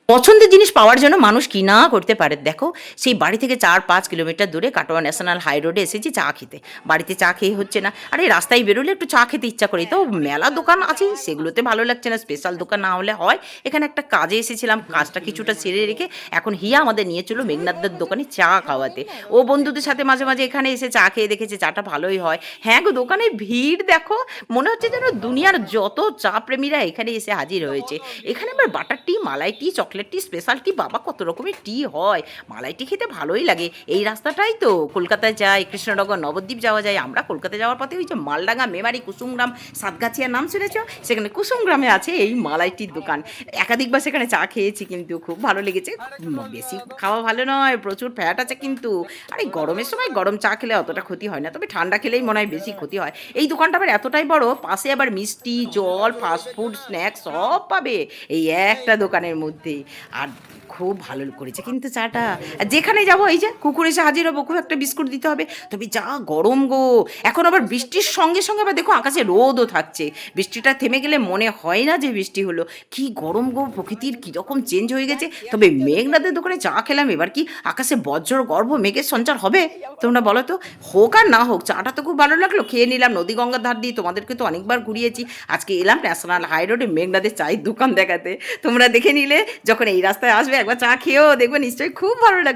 পছন্দের জিনিস পাওয়ার জন্য মানুষ কি না করতে পারে দেখো। সেই বাড়ি থেকে 4-5 কিলোমিটার দূরে কাটোয়া ন্যাশনাল হাই রোডে এসেছি চা খেতে। বাড়িতে চা খেয়ে হচ্ছে না, আরে রাস্তায় বেরোলে একটু চা খেতে ইচ্ছা করে, তো মেলা দোকান আছে সেগুলোতে ভালো লাগছে না, স্পেশাল দোকান না হলে হয়। এখানে একটা কাজে এসেছিলাম, কাজটা কিছুটা সেরে রেখে এখন হিয়া আমাদের নিয়ে চলো মেঘনাথদের দোকানে চা খাওয়াতে। ও বন্ধুদের সাথে মাঝে মাঝে এখানে এসে চা খেয়ে দেখেছে চাটা ভালোই হয়। হ্যাঁ গো, দোকানে ভিড় দেখো, মনে হচ্ছে যেন দুনিয়ার যত চা প্রেমীরা এখানে এসে হাজির হয়েছে। এখানে আবার বাটার টি, মালাই টি, চকলেট টি, স্পেশাল টি, বাবা কত রকমের টি হয়। মালাই টি খেতে ভালোই লাগে। এই রাস্তাটাই তো কলকাতায় যায়, কৃষ্ণনগর নবদ্বীপ যাওয়া যায়। আমরা কলকাতায় যাওয়ার পথে ওই যে মালডাঙ্গা, মেমারি, কুসুমগ্রাম, সাতগাছিয়ার নাম শুনেছ? সেখানে কুসুমগ্রামে আছে এই মালাই টির দোকান। একাধিকবার সেখানে চা খেয়েছি, কিন্তু খুব ভালো লেগেছে। বেশি খাওয়া ভালো নয়, প্রচুর ফ্যাট আছে কিন্তু। আর এই গরমের সময় গরম চা খেলে অতটা ক্ষতি হয় না, তবে ঠান্ডা খেলেই মনে হয় বেশি ক্ষতি হয়। এই দোকানটা আবার এতটাই বড়, পাশে আবার মিষ্টি, জল, ফাস্টফুড, স্ন্যাক্স সব পাবে এই একটা দোকানের মধ্যেই। আর খুব ভালো করেছে কিন্তু চাটা। আর যেখানে যাবো এই যে কুকুর এসে হাজির হবো, খুব একটা বিস্কুট দিতে হবে। তবে যা গরম গো, এখন আবার বৃষ্টির সঙ্গে সঙ্গে আবার দেখো আকাশে রোদও থাকছে। বৃষ্টিটা থেমে গেলে মনে হয় না যে বৃষ্টি হলো। কি গরম গো, প্রকৃতির কীরকম চেঞ্জ হয়ে গেছে। তবে মেঘনাদের দোকানে চা খেলাম, এবার কি আকাশে বজ্র গর্ভ মেঘের সঞ্চার হবে? তোমরা বলো তো। হোক আর না হোক, চাটা তো খুব ভালো লাগলো, খেয়ে নিলাম নদী গঙ্গার ধার দিয়ে। তোমাদেরকে তো অনেকবার ঘুরিয়েছি, আজকে এলাম ন্যাশনাল হাই রোডে মেঘনাদের চায়ের দোকান দেখাতে। তোমরা দেখে নিলে, যখন এই রাস্তায় আসবে একবার চা খেয়েও দেখবে, নিশ্চয়ই খুব ভালো লাগবে।